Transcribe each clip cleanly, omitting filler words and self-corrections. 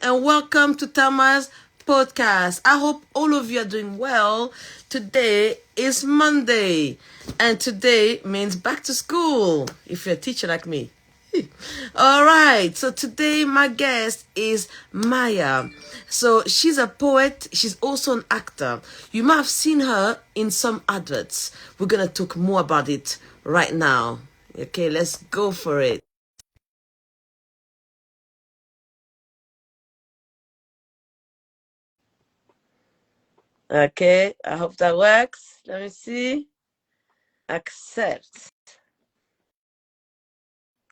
and welcome to Tama's podcast. I hope all of you are doing well. Today is Monday, and today means back to school if you're a teacher like me. All right, so today my guest is Maia. So she's a poet, she's also an actor. You might have seen her in some adverts. We're going to talk more about it right now. Okay, let's go for it. Okay, I hope that works. Let me see. Accept.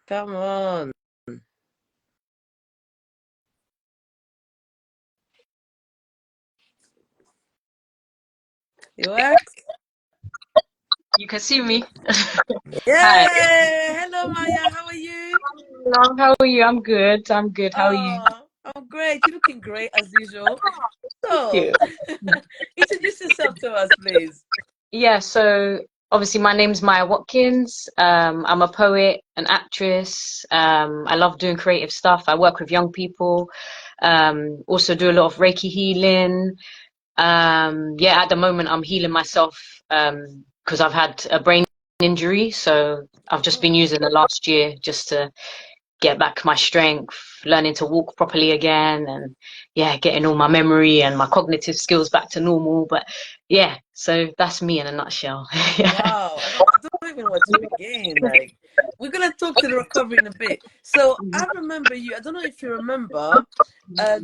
Come on. It works? You can see me. Yeah. Hi. Hello, Maya. How are you? Hello, how are you? I'm good. I'm good. How are you? Oh, I'm great. You're looking great as usual. Thank So, you. introduce yourself to us, please. Yeah, so obviously my name's Maia Watkins. I'm a poet, an actress. I love doing creative stuff. I work with young people. Also do a lot of Reiki healing. Yeah, at the moment I'm healing myself because I've had a brain injury, so I've just been using the last year just to get back my strength, learning to walk properly again, and yeah, getting all my memory and my cognitive skills back to normal. But yeah, so that's me in a nutshell. Yeah. Wow, I don't even know where to begin. Like, we're gonna talk to the recovery in a bit. So I remember you. I don't know if you remember,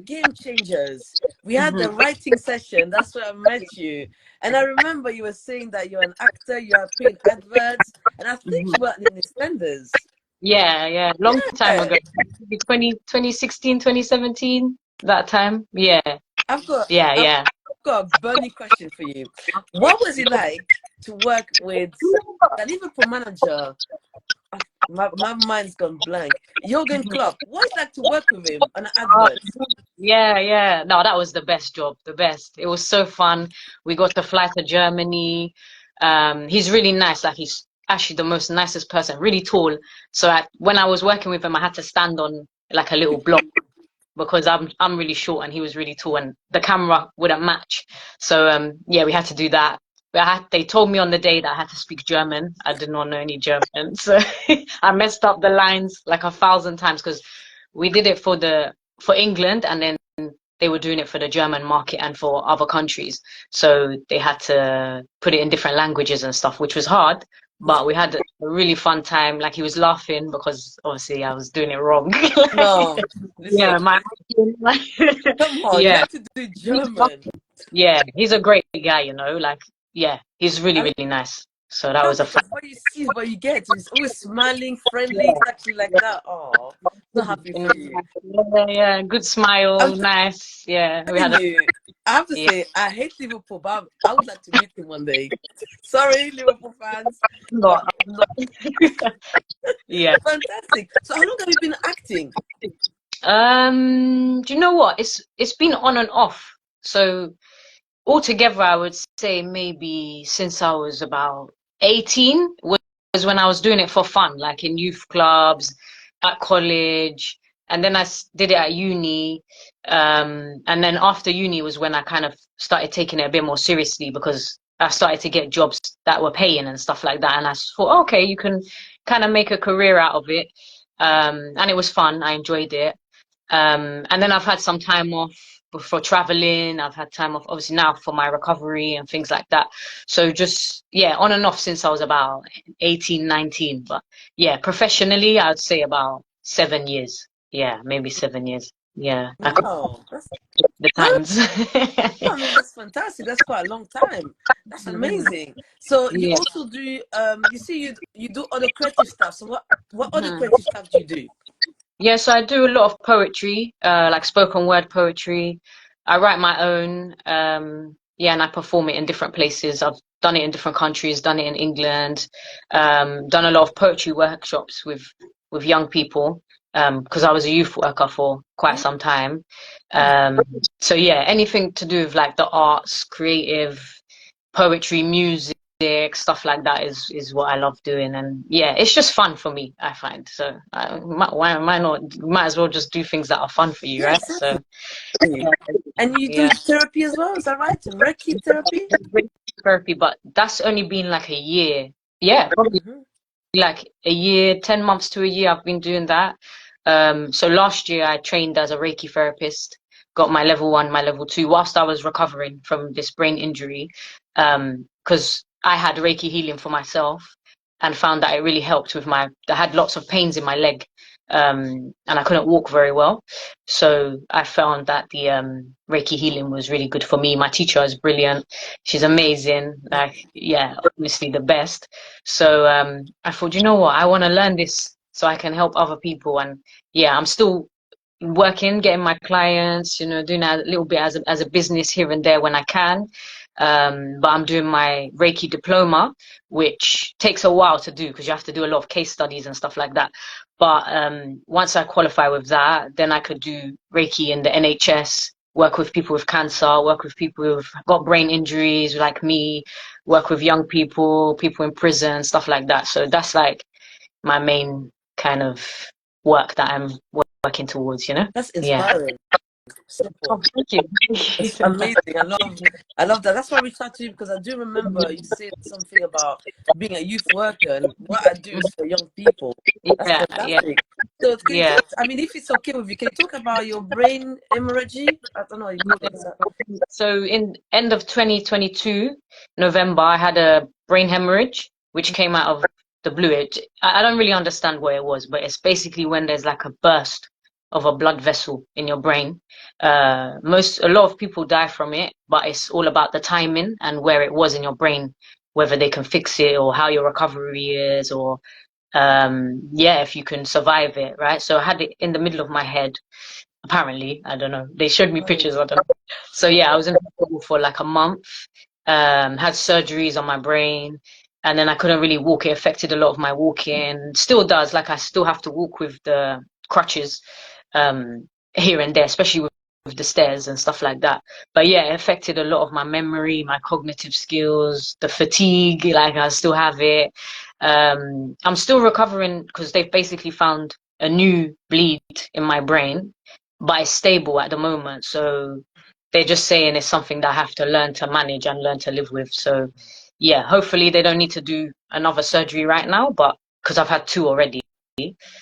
Game Changers. We had the Mhm. writing session. That's where I met you. And I remember you were saying that you're an actor. You are paying adverts, and I think Mhm. you were in EastEnders. Yeah, yeah, long time Yeah, ago. Maybe 2016, 2017, that time. Yeah, I've got yeah, I've yeah. got a burning question for you. What was it like to work with the Liverpool manager? My mind's gone blank. Jurgen Klopp. What's it like to work with him on an Oh, advert? yeah, yeah. No, that was the best job, the best. It was so fun. We got to fly to Germany. He's really nice. Like he's actually the most nicest person, really tall. So when I was working with him, I had to stand on like a little block because I'm really short and he was really tall and the camera wouldn't match. So yeah, we had to do that. But they told me on the day that I had to speak German. I did not know any German, so I messed up the lines like 1,000 times because we did it for England and then they were doing it for the German market and for other countries. So they had to put it in different languages and stuff, which was hard. But we had a really fun time. Like he was laughing because obviously I was doing it wrong. No, listen, Yeah, my come on, you yeah, have to do German. yeah. He's a great guy, Like, yeah, he's really, I really nice. So that love was a it fun. because what you see is what you get. He's always smiling, friendly. It's actually like that. Oh, so happy for you. Yeah, yeah, good I'm smile, nice. Yeah, we telling had a you, I have to yeah. say, I hate Liverpool, but I would like to meet him one day. Sorry, Liverpool fans, No, but no. Yeah. fantastic. So, how long have you been acting? Do you know what? It's been on and off. So altogether, I would say maybe since I was about 18 was when I was doing it for fun, like in youth clubs, at college, and then did it at uni. And then after uni was when I kind of started taking it a bit more seriously because I started to get jobs that were paying and stuff like that. And I thought, okay, you can kind of make a career out of it. And it was fun. I enjoyed it. And then I've had some time off for traveling. I've had time off, obviously, now for my recovery and things like that. So just, yeah, on and off since I was about 18, 19. But yeah, professionally, I'd say about 7 years. Yeah, maybe 7 years. Yeah, I could Wow, that's the no, times. I mean that's fantastic. That's quite a long time. That's amazing. So you Yeah. also do you see you do other creative stuff. So what other Mhm. creative stuff do you do? Yeah, so I do a lot of poetry, like spoken word poetry. I write my own, yeah, and I perform it in different places. I've done it in different countries, done it in England, done a lot of poetry workshops with young people, because I was a youth worker for quite some time. Um, so yeah, anything to do with like the arts, creative, poetry, music. stuff like that is what I love doing, and yeah, it's just fun for me, I find. So why not? Might as well just do things that are fun for you, Yeah, right? exactly. So yeah, And you do yeah. therapy as well, is that right? Reiki therapy? Therapy, but that's only been like a year. Yeah, probably Hmm. like a year, 10 months to a year I've been doing that. So last year I trained as a Reiki therapist, got my level 1, my level 2 whilst I was recovering from this brain injury. Because I had Reiki healing for myself and found that it really helped with I had lots of pains in my leg, and I couldn't walk very well. So I found that the Reiki healing was really good for me. My teacher is brilliant. She's amazing. Like, yeah, honestly the best. So I thought, you know what, I want to learn this so I can help other people. And yeah, I'm still working, getting my clients, doing a little bit as a business here and there when I can. But I'm doing my Reiki diploma, which takes a while to do because you have to do a lot of case studies and stuff like that. But once I qualify with that, then I could do Reiki in the NHS, work with people with cancer, work with people who've got brain injuries like me, work with young people in prison, stuff like that. So that's like my main kind of work that I'm working towards, That's Yeah. inspiring. Oh, Simple. thank you. It's amazing. I love that. That's why I reached out to you, because I do remember you said something about being a youth worker, and what I do is for young people. That's Yeah, yeah, fantastic. So can you yeah. talk, I mean, if it's okay with you, can you talk about your brain hemorrhage? I don't know how you call it. So in end of 2022, November, I had a brain hemorrhage, which came out of the blue. I don't really understand what it was, but it's basically when there's like a burst of a blood vessel in your brain. A lot of people die from it, but it's all about the timing and where it was in your brain, whether they can fix it or how your recovery is, or yeah, if you can survive it, right? So I had it in the middle of my head. Apparently, I don't know. They showed me Oh, pictures. I don't know. So yeah, I was in hospital for like a month. Had surgeries on my brain, and then I couldn't really walk. It affected a lot of my walking. Still does. Like I still have to walk with the crutches, here and there, especially with the stairs and stuff like that. But yeah, it affected a lot of my memory, my cognitive skills, the fatigue. Like I still have it. I'm still recovering because they've basically found a new bleed in my brain, but it's stable at the moment. So they're just saying it's something that I have to learn to manage and learn to live with. So yeah, hopefully they don't need to do another surgery right now, but because I've had 2 already.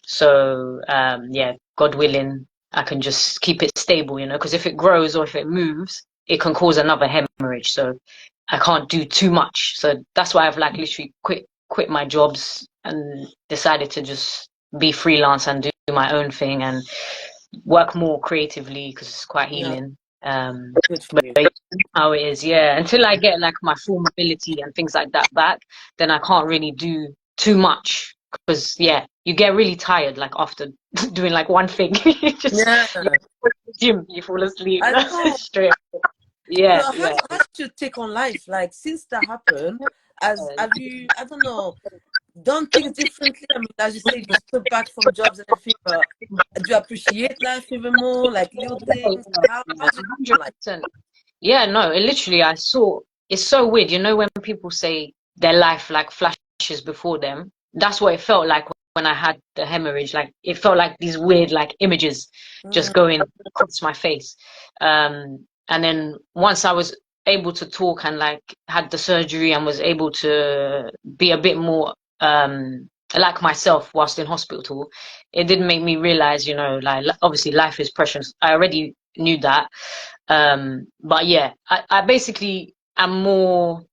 So yeah, God willing, I can just keep it stable, because if it grows or if it moves, it can cause another hemorrhage. So I can't do too much. So that's why I've like literally quit my jobs and decided to just be freelance and do my own thing and work more creatively because it's quite yeah, healing. good for you. But how it is, yeah. Until I get like my full mobility and things like that back, then I can't really do too much because yeah, you get really tired like after doing like one thing. Yeah, You go to the gym, you fall asleep. I That's know. straight. So Yeah, yeah. how's your take on life? Like, since that happened, have you, I don't know, done things differently? I mean, as you say, you stood back from jobs and everything, but do you appreciate life even more? Like little things? How's your take on life? 100%. Yeah, no, it literally, I saw, it's so weird. When people say their life like flashes before them, that's what it felt like when I had the hemorrhage. Like, it felt like these weird, like, images just Mm, going across my face. And then once I was able to talk and, like, had the surgery and was able to be a bit more, like myself whilst in hospital, it did make me realize, like, obviously life is precious. I already knew that. But yeah, I basically am more,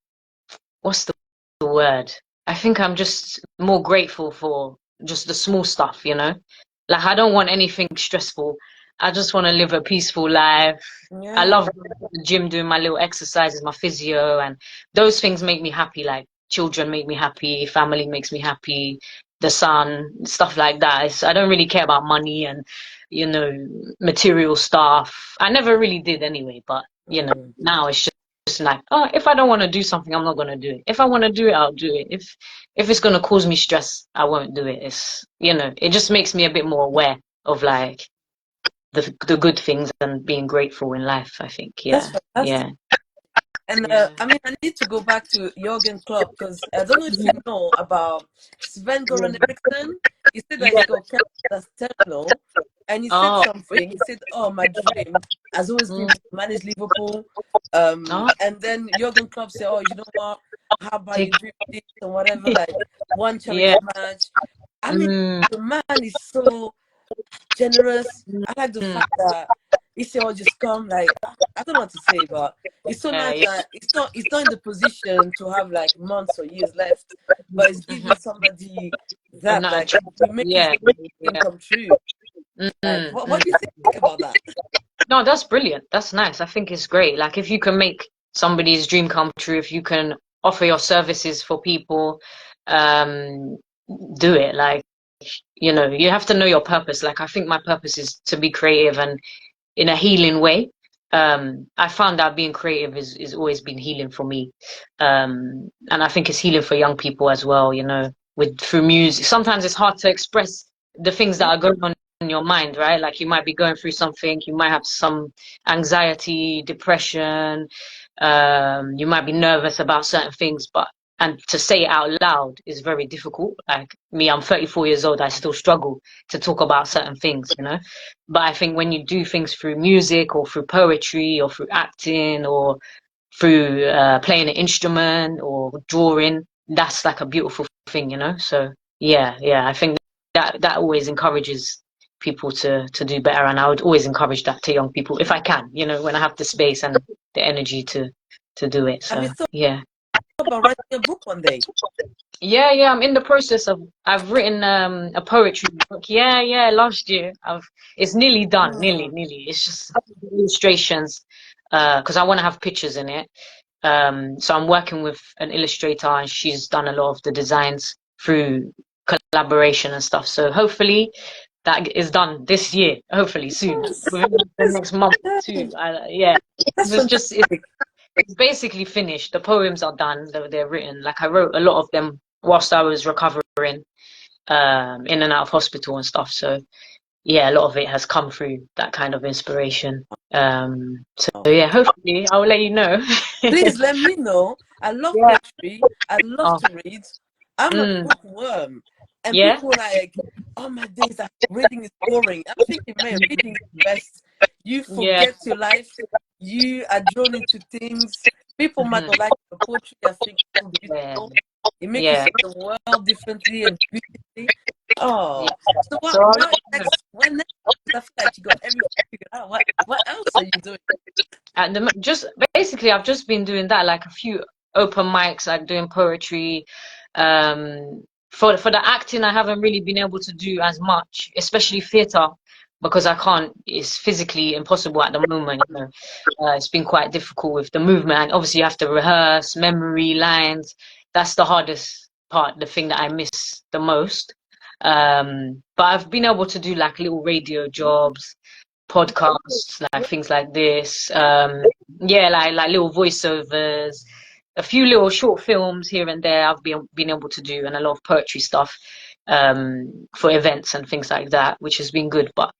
what's the word? I think I'm just more grateful for just the small stuff, Like I don't want anything stressful. I just want to live a peaceful life. I yeah, love going to the gym, doing my little exercises, my physio, and those things make me happy. Like children make me happy, family makes me happy, the sun, stuff like that. I don't really care about money and, material stuff. I never really did anyway, but, mm, now it's just like, oh, if I don't want to do something, I'm not going to do it. If I want to do it, I'll do it. If it's going to cause me stress, I won't do it. It just makes me a bit more aware of like the good things and being grateful in life, I think. that's Yeah. fantastic. Yeah. And Yeah. I mean, I need to go back to Jurgen Klopp because I don't know if you know about Sven-Goran Eriksson. He said that Yeah. he got cancer that's terminal, and he said Oh, something. He said, "Oh, my dream has always been mm. to manage Liverpool." Oh, And then Jurgen Klopp said, "Oh, you know what? How about take you do this and whatever, like one challenge yeah. match." I mean, Mm, the man is so generous. I like the mm, fact that he said, "Oh, just come." Like I don't know what to say, but it's so nice yeah. that it's not in the position to have like months or years left, but it's Mhm. giving somebody that Another like chance. will make his Yeah. dream Yeah. come true. Mm, Like mm. what do you think about that? No, that's brilliant. That's nice. I think it's great. Like if you can make somebody's dream come true, if you can offer your services for people, um, do it. Like, you have to know your purpose. Like I think my purpose is to be creative and in a healing way. I found that being creative is always been healing for me. And I think it's healing for young people as well, with through music. Sometimes it's hard to express the things that Yeah, are going on in your mind, right? Like you might be going through something, you might have some anxiety, depression, you might be nervous about certain things, and to say it out loud is very difficult. Like me, I'm 34 years old, I still struggle to talk about certain things. But I think when you do things through music or through poetry or through acting or through playing an instrument or drawing, that's like a beautiful thing. So yeah, I think that always encourages people to do better, and I would always encourage that to young people if I can, when I have the space and the energy to do it. have you So thought yeah. about writing a book one day? Yeah, I'm in the process of I've written a poetry book. Yeah, last year. It's nearly done, Oh, nearly. It's just illustrations because I want to have pictures in it. So I'm working with an illustrator and she's done a lot of the designs through collaboration and stuff. So hopefully that is done this year, hopefully soon, yes, within the yes, next month or yes. two. Yeah. That's It's just it's fantastic. it's basically finished. The poems are done. They're written. Like I wrote a lot of them whilst I was recovering, in and out of hospital and stuff. So yeah, a lot of it has come through that kind of inspiration. So yeah, hopefully I will let you know. Please let me know. I love Yeah. poetry. I love Oh, to read. I'm a mm, bookworm. And yeah. people like, oh my days, that reading is boring. I'm thinking, man, reading is the best. You Yeah. forget your life. You are drawn into things. People might Mhm. not like your poetry. I think it's so Yeah. beautiful. It makes you Yeah. see the world differently and beautifully. Yeah. Oh, so So what next? When next? I feel like you got everything figured out. What else are you doing? just basically I've just been doing that, like a few open mics, like doing poetry. For the acting, I haven't really been able to do as much, especially theatre, because I can't. It's physically impossible at the moment. It's been quite difficult with the movement, and obviously you have to rehearse memory lines. That's the hardest part, the thing that I miss the most. But I've been able to do like little radio jobs, podcasts, like things like this. Yeah, like little voiceovers, a few little short films here and there. I've been able to do, and a lot of poetry stuff for events and things like that, which has been good. But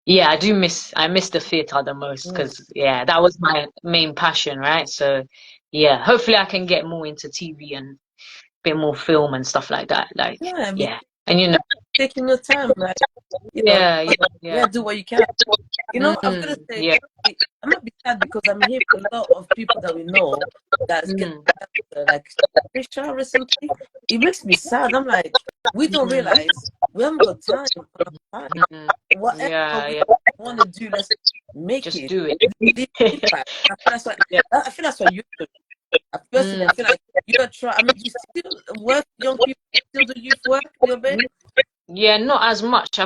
yeah, I miss the theater the most Mm. because yeah, that was my main passion, right? So yeah, hopefully I can get more into TV and a bit more film and stuff like that. Like Yeah, I mean, yeah, and taking your time, like, yeah, yeah, yeah. yeah, do what you can. I'm gonna say Yeah. I'm not be sad because I'm hearing a lot of people that we know that's getting Mm, cancer, like Risha recently. It makes me sad. I'm like, we don't mm. realize we haven't got time for our time. Mm, Whatever yeah, we yeah. want to do, let's make Just it. do it. Leave impact. Yeah. I feel that's what you do. Personally, Mm. I feel like you're trying. I mean, you still work, young people still do youth work a little bit. Yeah, not as much.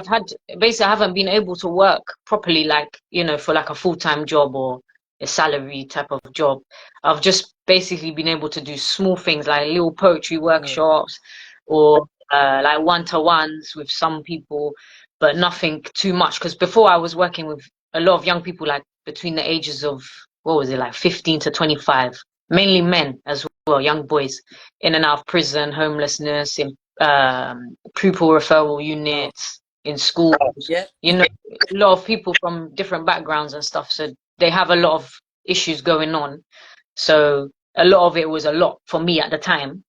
Basically, I haven't been able to work properly, like, for like a full-time job or a salary type of job. I've just basically been able to do small things like little poetry Mm. workshops or like one-to-ones with some people, but nothing too much. Because before I was working with a lot of young people, like between the ages of, what was it, like 15 to 25, mainly men as well, young boys, in and out of prison, homelessness, in pupil referral Oh, units in schools, yeah. a lot of people from different backgrounds and stuff. So they have a lot of issues going on. So a lot of it was a lot for me at the time.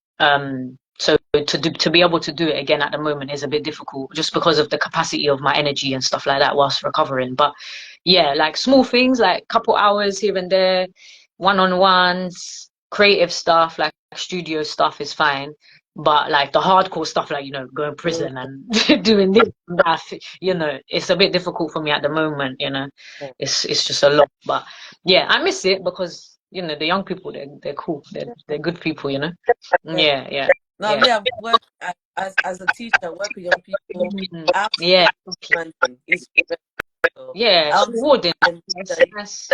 So to be able to do it again at the moment is a bit difficult just because of the capacity of my energy and stuff like that whilst recovering. But yeah, like small things like couple hours here and there, one-on-ones, creative stuff like studio stuff is fine. But like the hardcore stuff, like, you know, going to prison and doing this and that, you know, it's a bit difficult for me at the moment, you know. It's just a lot. But yeah, I miss it because, you know, the young people, they're cool. They're good people, you know. Yeah, yeah. Now, Yeah. me, I've worked as a teacher, I work with young people. Yeah. Absolutely demanding. It's very so. Yeah. It's I'll be rewarding. that you Yes.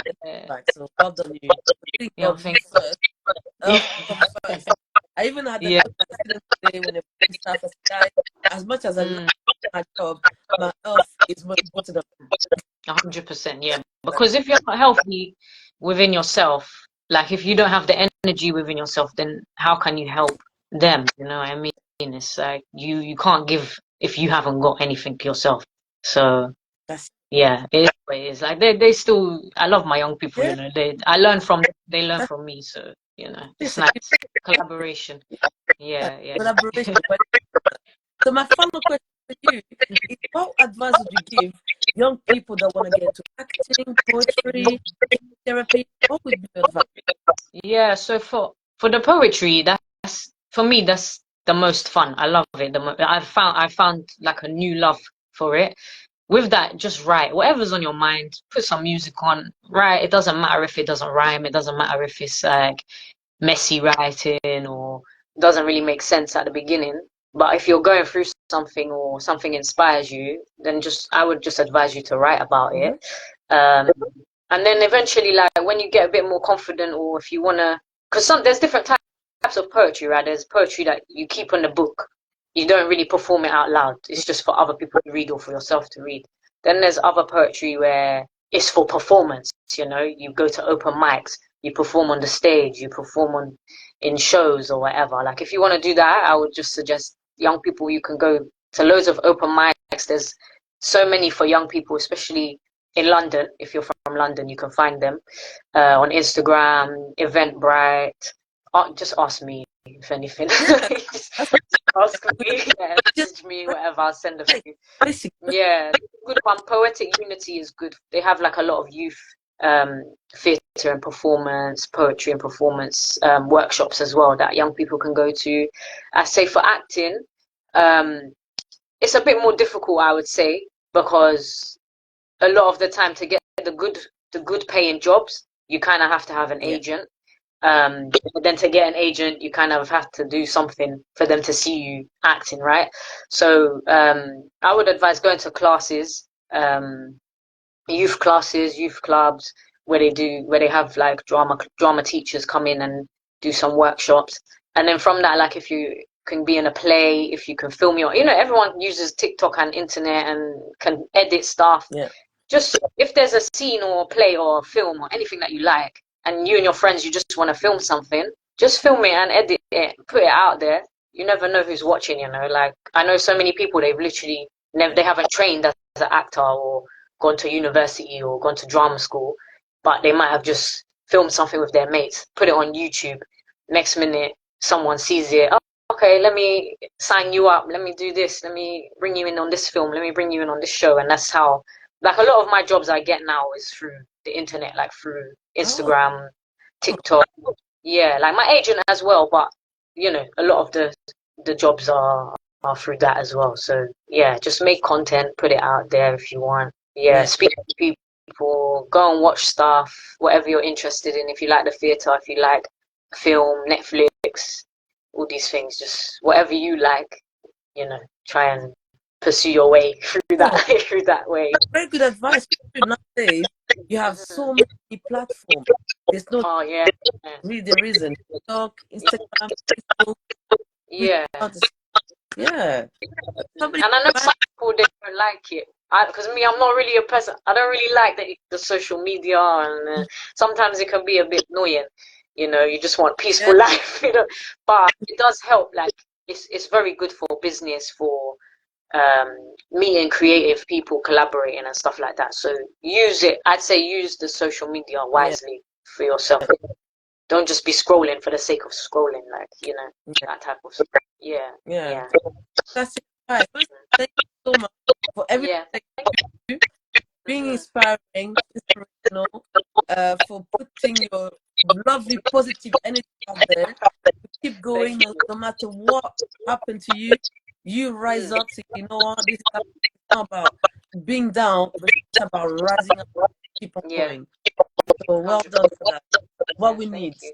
back. So well done you. Think Yeah, of you thank first. you. Health comes first. I even had that Yeah. with my students today when they put stuff aside. As much as I love Mm, my job, my health is more important than 100%. Yeah. that. Because if you're not healthy within yourself, like if you don't have the energy within yourself, then how can you help them? You know what I mean? It's like you can't give if you haven't got anything yourself. So That's yeah, it is what it is. Like they still, I love my young people, you yeah. know, I learn from them, they learn That's from me. So, you know, it's this nice. Collaboration. Yeah, yeah. collaboration. So my final question for you is: what advice would you give young people that want to get into acting, poetry, therapy? What would be your advice? Yeah, so for the poetry, that's for me, that's the most fun. I love it. I found like a new love for it. With that, just write whatever's on your mind, put some music on, write. It doesn't matter if it doesn't rhyme, it doesn't matter if it's like messy writing or doesn't really make sense at the beginning. But if you're going through something or something inspires you, then just I would just advise you to write about it. Mm-hmm. Um, and then eventually, like when you get a bit more confident, or if you wanna, because there's different types of poetry, right? There's poetry that you keep on the book. You don't really perform it out loud. It's just for other people to read or for yourself to read. Then there's other poetry where it's for performance. You know, you go to open mics, you perform on the stage, you perform on in shows or whatever. Like if you want to do that, I would just suggest young people you can go to loads of open mics. There's so many for young people, especially in London. If you're from London, you can find them on Instagram, Eventbrite. Just ask me if anything. Yeah, Just that's ask me, yeah, just message me, whatever. I'll send a like few. basic. Yeah, good one. Poetic Unity is good. They have like a lot of youth theatre and performance, poetry and performance workshops as well that young people can go to. I say for acting, um, it's a bit more difficult, I would say, because a lot of the time to get the good paying jobs, you kind of have to have an Yeah, agent. But then to get an agent, you kind of have to do something for them to see you acting, right? So I would advise going to classes, youth classes, youth clubs, where they have like drama teachers come in and do some workshops, and then from that, like if you can be in a play, if you can film you know, everyone uses TikTok and internet and can edit stuff. yeah. Just if there's a scene or a play or a film or anything that you like, and you and your friends you just want to film something, just film it and edit it, put it out there. You never know who's watching, you know. Like I know so many people, they've literally never, they haven't trained as an actor or gone to university or gone to drama school, but they might have just filmed something with their mates, put it on YouTube. Next minute, someone sees it. Oh, okay, let me sign you up. Let me do this. Let me bring you in on this film. Let me bring you in on this show. And that's how, like, a lot of my jobs I get now is through the internet, like through Oh, Instagram, TikTok. Yeah, like my agent as well, but you know, a lot of the jobs are through that as well. So yeah, just make content, put it out there if you want. Yeah, yeah. speak to people, go and watch stuff, whatever you're interested in. If you like the theater, if you like film, Netflix, all these things, just whatever you like, you know, try and pursue your way through that Oh, through that way. very good advice. Nowadays, you have so Mhm. many platforms. There's no Oh yeah, really the reason. TikTok, Instagram, Facebook, reach yeah. out. Yeah. Somebody And I know right? some people they don't like it. Because me, I'm not really a person. I don't really like the social media, and sometimes it can be a bit annoying. You know, you just want Yeah, peaceful life. You know, but it does help. Like it's very good for business, for meeting creative people, collaborating and stuff like that. So use it. I'd say use the social media yeah. wisely for yourself. don't just be scrolling for the sake of scrolling, like, you know, Yeah. that type of stuff. Yeah. Yeah. That's it. Right. First, thank you so much for everything Yeah. that you do, being inspiring, inspirational, for putting your lovely positive energy out there. Keep going, Thank you. no matter what happened to you, you rise up. So you know what, this is not about being down, but it's about rising up, keep on Yeah. going. So well done 100%. for that. What Yeah, we thank need. you.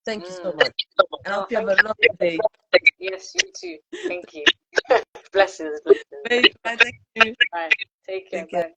Thank you so Mm. much. And I Oh, hope you have thank a you. lovely day. Yes, you too. Thank you. Blessings, blessings. Bye. Thank you. Bye. Take care. Take care. Bye.